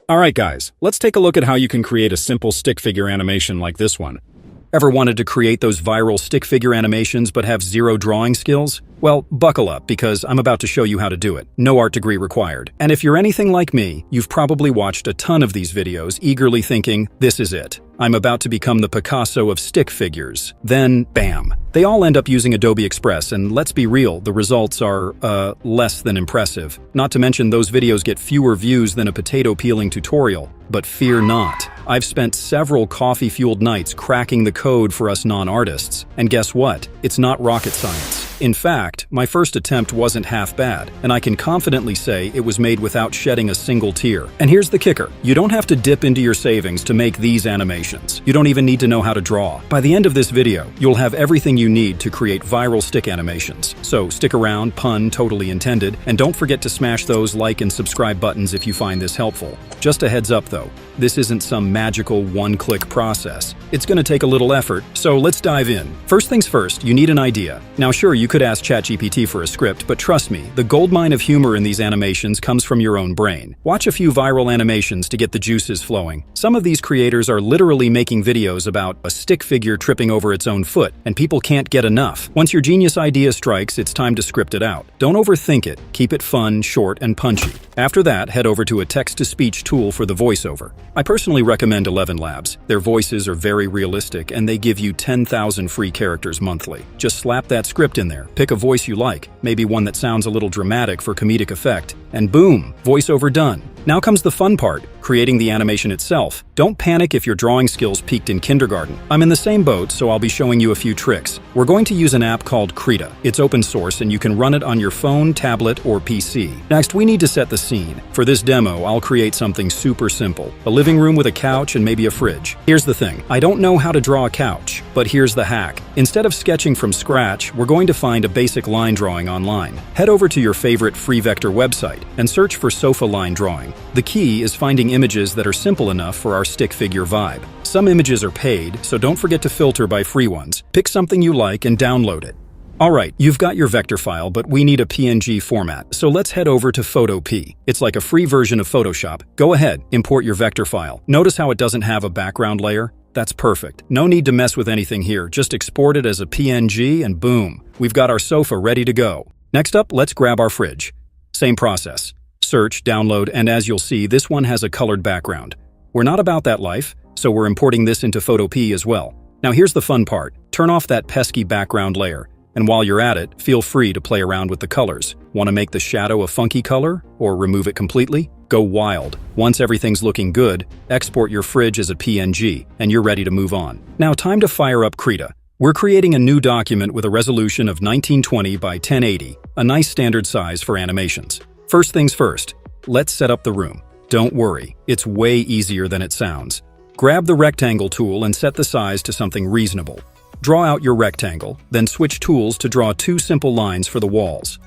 Alright guys, let's take a look at how you can create a simple stick figure animation like this one. Ever wanted to create those viral stick figure animations but have zero drawing skills? Well, buckle up because I'm about to show you how to do it. No art degree required. And if you're anything like me, you've probably watched a ton of these videos eagerly thinking, this is it. I'm about to become the Picasso of stick figures. Then, bam. They all end up using Adobe Express, and let's be real, the results are, less than impressive. Not to mention those videos get fewer views than a potato peeling tutorial. But fear not. I've spent several coffee-fueled nights cracking the code for us non-artists. And guess what? It's not rocket science. In fact, my first attempt wasn't half bad, and I can confidently say it was made without shedding a single tear. And here's the kicker. You don't have to dip into your savings to make these animations. You don't even need to know how to draw. By the end of this video, you'll have everything you need to create viral stick animations. So stick around, pun totally intended, and don't forget to smash those like and subscribe buttons if you find this helpful. Just a heads up though, this isn't some magical one-click process. It's gonna take a little effort, so let's dive in. First things first, you need an idea. Now sure, you could ask ChatGPT for a script, but trust me, the goldmine of humor in these animations comes from your own brain. Watch a few viral animations to get the juices flowing. Some of these creators are literally making videos about a stick figure tripping over its own foot, and people can't get enough. Once your genius idea strikes, it's time to script it out. Don't overthink it. Keep it fun, short, and punchy. After that, head over to a text-to-speech tool for the voiceover. I personally recommend 11 Labs. Their voices are very realistic, and they give you 10,000 free characters monthly. Just slap that script in there, pick a voice you like, maybe one that sounds a little dramatic for comedic effect, and boom, voiceover done. Now comes the fun part, creating the animation itself. Don't panic if your drawing skills peaked in kindergarten. I'm in the same boat, so I'll be showing you a few tricks. We're going to use an app called Krita. It's open source and you can run it on your phone, tablet, or PC. Next, we need to set the scene. For this demo, I'll create something super simple. A living room with a couch and maybe a fridge. Here's the thing, I don't know how to draw a couch, but here's the hack. Instead of sketching from scratch, we're going to find a basic line drawing online. Head over to your favorite free vector website and search for sofa line drawing. The key is finding images that are simple enough for our stick figure vibe. Some images are paid, so don't forget to filter by free ones. Pick something you like and download it. Alright, you've got your vector file, but we need a PNG format, so let's head over to Photopea. It's like a free version of Photoshop. Go ahead, import your vector file. Notice how it doesn't have a background layer? That's perfect. No need to mess with anything here, just export it as a PNG and boom, we've got our sofa ready to go. Next up, let's grab our fridge. Same process. Search, download, and as you'll see, this one has a colored background. We're not about that life, so we're importing this into Photopea as well. Now here's the fun part. Turn off that pesky background layer. And while you're at it, feel free to play around with the colors. Want to make the shadow a funky color? Or remove it completely? Go wild. Once everything's looking good, export your fridge as a PNG, and you're ready to move on. Now time to fire up Krita. We're creating a new document with a resolution of 1920 by 1080, a nice standard size for animations. First things first, let's set up the room. Don't worry, it's way easier than it sounds. Grab the rectangle tool and set the size to something reasonable. Draw out your rectangle, then switch tools to draw two simple lines for the walls.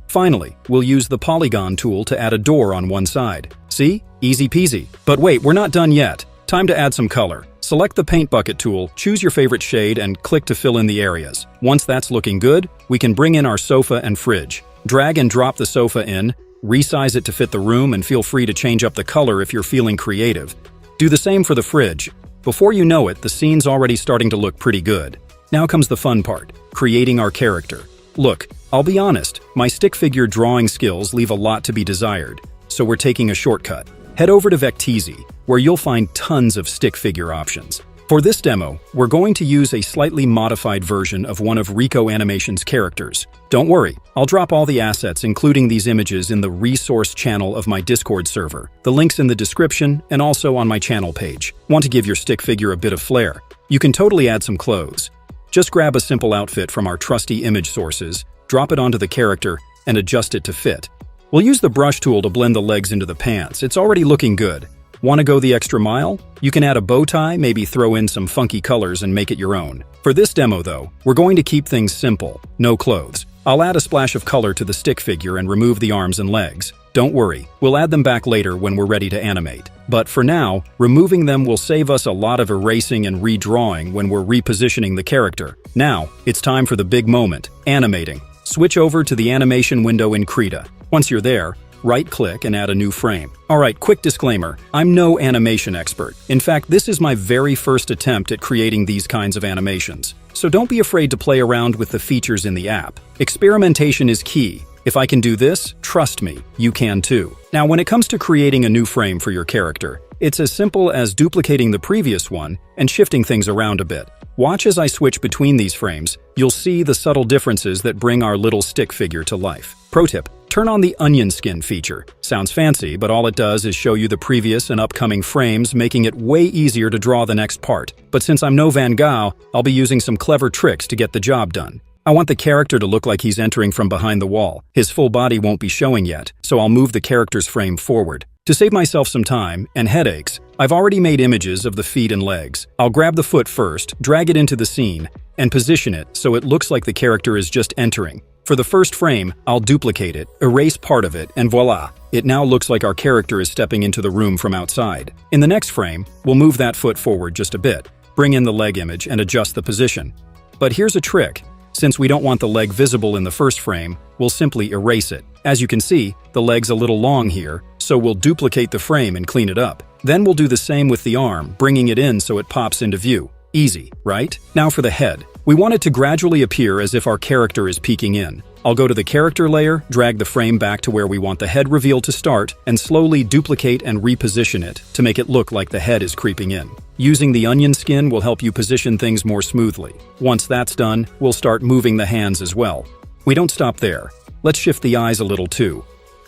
Finally, we'll use the polygon tool to add a door on one side. See? Easy peasy. But wait, we're not done yet. Time to add some color. Select the paint bucket tool, choose your favorite shade, and click to fill in the areas. Once that's looking good, we can bring in our sofa and fridge. Drag and drop the sofa in, resize it to fit the room, and feel free to change up the color if you're feeling creative. Do the same for the fridge. Before you know it, the scene's already starting to look pretty good. Now comes the fun part, creating our character. Look, I'll be honest, my stick figure drawing skills leave a lot to be desired, so we're taking a shortcut. Head over to Vecteezy, where you'll find tons of stick figure options. For this demo, we're going to use a slightly modified version of one of Rico Animation's characters. Don't worry, I'll drop all the assets, including these images, in the resource channel of my Discord server. The link's in the description and also on my channel page. Want to give your stick figure a bit of flair? You can totally add some clothes. Just grab a simple outfit from our trusty image sources, drop it onto the character, and adjust it to fit. We'll use the brush tool to blend the legs into the pants. It's already looking good. Want to go the extra mile? You can add a bow tie, maybe throw in some funky colors and make it your own. For this demo though, we're going to keep things simple. No clothes. I'll add a splash of color to the stick figure and remove the arms and legs. Don't worry, we'll add them back later when we're ready to animate. But for now, removing them will save us a lot of erasing and redrawing when we're repositioning the character. Now, it's time for the big moment, animating. Switch over to the animation window in Krita. Once you're there, right-click and add a new frame. Alright, quick disclaimer, I'm no animation expert. In fact, this is my very first attempt at creating these kinds of animations. So don't be afraid to play around with the features in the app. Experimentation is key. If I can do this, trust me, you can too. Now, when it comes to creating a new frame for your character, it's as simple as duplicating the previous one and shifting things around a bit. Watch as I switch between these frames, you'll see the subtle differences that bring our little stick figure to life. Pro tip, turn on the onion skin feature. Sounds fancy, but all it does is show you the previous and upcoming frames, making it way easier to draw the next part. But since I'm no Van Gogh, I'll be using some clever tricks to get the job done. I want the character to look like he's entering from behind the wall. His full body won't be showing yet, so I'll move the character's frame forward. To save myself some time and headaches, I've already made images of the feet and legs. I'll grab the foot first, drag it into the scene, and position it so it looks like the character is just entering. For the first frame, I'll duplicate it, erase part of it, and voila! It now looks like our character is stepping into the room from outside. In the next frame, we'll move that foot forward just a bit, bring in the leg image, and adjust the position. But here's a trick. Since we don't want the leg visible in the first frame, we'll simply erase it. As you can see, the leg's a little long here, so we'll duplicate the frame and clean it up. Then we'll do the same with the arm, bringing it in so it pops into view. Easy, right? Now for the head. We want it to gradually appear as if our character is peeking in. I'll go to the character layer, drag the frame back to where we want the head reveal to start, and slowly duplicate and reposition it to make it look like the head is creeping in. Using the onion skin will help you position things more smoothly. Once that's done, we'll start moving the hands as well. We don't stop there. Let's shift the eyes a little too.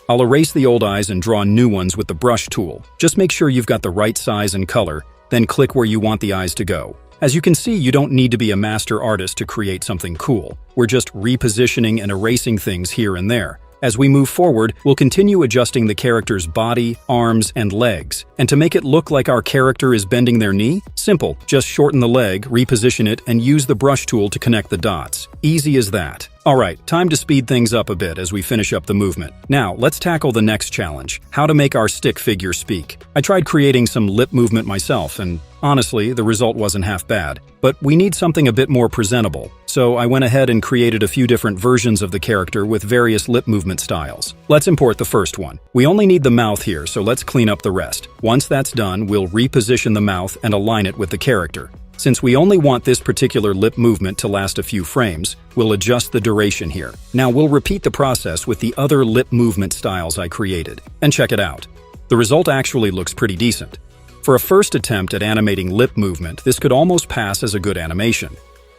I'll erase the old eyes and draw new ones with the brush tool. Just make sure you've got the right size and color, then click where you want the eyes to go. As you can see, you don't need to be a master artist to create something cool. We're just repositioning and erasing things here and there. As we move forward, we'll continue adjusting the character's body, arms, and legs. And to make it look like our character is bending their knee? Simple, just shorten the leg, reposition it, and use the brush tool to connect the dots. Easy as that. Alright, time to speed things up a bit as we finish up the movement. Now, let's tackle the next challenge, how to make our stick figure speak. I tried creating some lip movement myself, and honestly, the result wasn't half bad. But we need something a bit more presentable, so I went ahead and created a few different versions of the character with various lip movement styles. Let's import the first one. We only need the mouth here, so let's clean up the rest. Once that's done, we'll reposition the mouth and align it with the character. Since we only want this particular lip movement to last a few frames, we'll adjust the duration here. Now we'll repeat the process with the other lip movement styles I created. And check it out. The result actually looks pretty decent. For a first attempt at animating lip movement, this could almost pass as a good animation.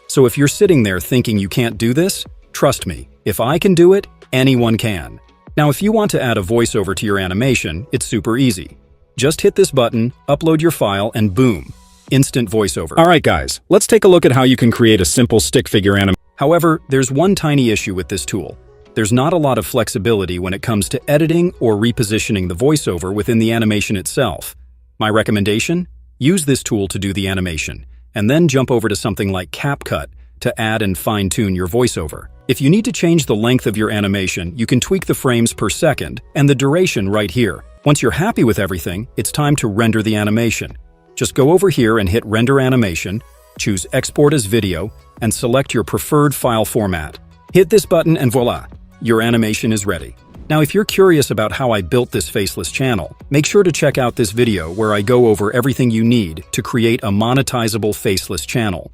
So if you're sitting there thinking you can't do this, trust me, if I can do it, anyone can. Now if you want to add a voiceover to your animation, it's super easy. Just hit this button, upload your file, and boom. Instant voiceover. Alright guys, let's take a look at how you can create a simple stick figure animation. However, there's one tiny issue with this tool. There's not a lot of flexibility when it comes to editing or repositioning the voiceover within the animation itself. My recommendation? Use this tool to do the animation, and then jump over to something like CapCut to add and fine-tune your voiceover. If you need to change the length of your animation, you can tweak the frames per second and the duration right here. Once you're happy with everything, it's time to render the animation. Just go over here and hit Render Animation, choose Export as Video, and select your preferred file format. Hit this button and voila, your animation is ready. Now if you're curious about how I built this faceless channel, make sure to check out this video where I go over everything you need to create a monetizable faceless channel.